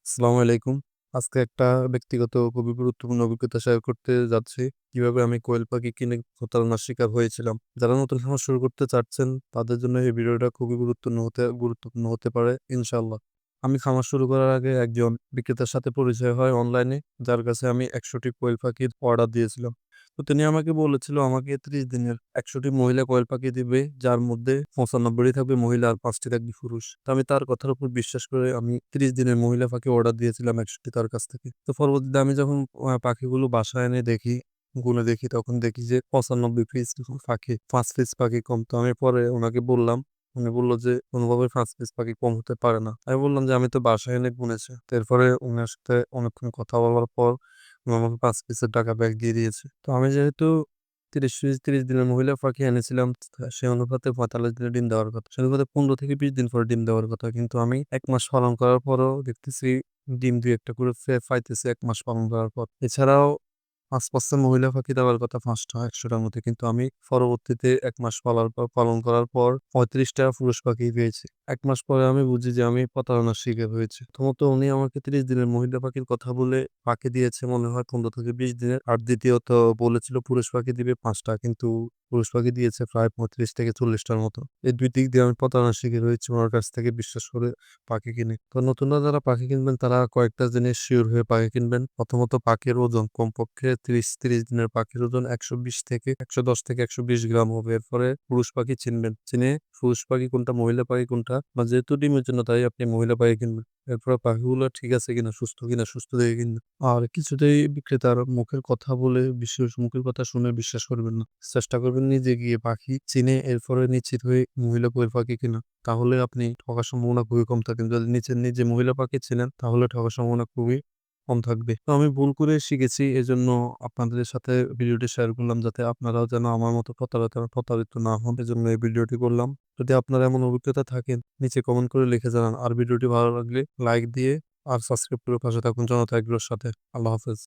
আসসালামু আলাইকুম। আজকে একটা ব্যক্তিগত খুবই গুরুত্বপূর্ণ অভিজ্ঞতা শেয়ার করতে যাচ্ছি। কিভাবে আমি কোয়েল পাখি কিনে প্রতারণার শিকার হয়েছিলাম। যারা নতুন খামার শুরু করতে চাচ্ছেন, তাদের জন্য এই ভিডিওটা খুবই গুরুত্বপূর্ণ হতে পারে ইনশাআল্লাহ। আমি খামার শুরু করার আগে একজন বিক্রেতার সাথে পরিচয় হয় অনলাইনে, যার কাছে আমি ১০০টি কোয়েল পাখির অর্ডার দিয়েছিলাম। তো তিনি আমাকে বলেছিল আমাকে ৩০ দিনের ১০০টি মহিলা কোয়েল পাখি দিবে, যার মধ্যে ৯৫টি থাকবে মহিলা আর ৫টি থাকবে পুরুষ। তো আমি তার কথার উপর বিশ্বাস করে আমি ৩০ দিনের মহিলা পাখি অর্ডার দিয়েছিলাম ১০০টি তার কাছ থেকে। তো পরবর্তীতে আমি যখন পাখিগুলো বাসায় এনে দেখি, গুনে দেখি, তখন দেখি যে ৯৫ পিস পাখি, ৫ পিস পাখি কম। তো আমি পরে ওনাকে বললাম, উনি বললো যে কোনোভাবে ৫ পিস পাখি কম হতে পারে না। আমি বললাম যে আমি তো বাসায় এনে গুনেছি। তো এরপরে ওনার সাথে অনেকক্ষণ কথা বলার পর উনি আমাকে ৫ পিসের টাকা ব্যাক দিয়ে দিয়েছে। তো আমি যেহেতু ৩০ দিনের মহিলা পাখি এনেছিলাম, সে অনুপাতে ৪৫ দিনে ডিম দেওয়ার কথা। সে অনুপাতে ১৫ থেকে ২০ দিন পরে ডিম দেওয়ার কথা। কিন্তু আমি ১ মাস পালন করার পরও দেখতেছি ডিম ২-১ টা করে পাইতেছি ১ মাস পালন করার পর। এছাড়াও ৫ মহিলা পাখি দেওয়ার কথা ৫টা ১০০টার মধ্যে। কিন্তু আমি পরবর্তীতে ১ মাস পালন করার পর ৩৫টা পুরুষ পাখি পেয়েছি। ১ মাস পরে আমি বুঝি যে আমি প্রতারণার শিকার হয়েছি। প্রথমত উনি আমাকে ৩০ দিনের মহিলা পাখির কথা বলে পাখি দিয়েছে মনে হয় ১৫ থেকে ২০ দিনের। আর দ্বিতীয়ত বলেছিল পুরুষ পাখি দিবে ৫টা, কিন্তু পুরুষ পাখি দিয়েছে প্রায় ৩৫ থেকে ৪০টার মতো। এই ২ দিক দিয়ে আমি প্রতারণার শিকার হয়েছি ওনার কাছ থেকে বিশ্বাস করে পাখি কিনে। তো নতুনরা যারা পাখি কিনবেন তারা কয়েকটা জিনিস শিওর হয়ে পাখি কিনবেন। প্রথমত পাখির ওজন কমপক্ষে ৩০ দিনের পাখির ওজন ১১০ থেকে ১২০ গ্রাম হবে। এরপরে পুরুষ পাখি চিনবেন। চিনে পুরুষ পাখি কোনটা মহিলা পাখি কোনটা, বা যেহেতু ডিমের জন্য তাই আপনি মহিলা পাখি কিনবেন। এরপরে পাখিগুলো ঠিক আছে কিনা, সুস্থ দেখে কিনবেন। আর কিছুতেই বিক্রেতার মুখের কথা বলে মুখের কথা শুনে বিশ্বাস করবেন না। চেষ্টা করবেন নিজে গিয়ে পাখি চিনে এরপরে নিশ্চিত হয়ে মহিলা কোয়েল পাখি কিনা। তাহলে আপনি ঠকার সম্ভাবনা খুবই কম থাকে। যদি নিজে মহিলা পাখি চেনেন তাহলে ঠকার সম্ভাবনা খুবই কম থাকবে। তো আমি ভুল করে শিখেছি, এজন্য আপনাদের সাথে ভিডিওটি শেয়ার করলাম, যাতে আপনারাও যেন আমার মতো প্রতারিত না হন। এজন্য এই ভিডিওটি করলাম। যদি আপনার এমন অভিজ্ঞতা থাকেন নিচে কমেন্ট করে লিখে জানান। আর ভিডিওটি ভালো লাগলে লাইক দিয়ে আর সাবস্ক্রাইব করে পাশে থাকুন জনতা এগ্রোর সাথে। আল্লাহ হাফেজ।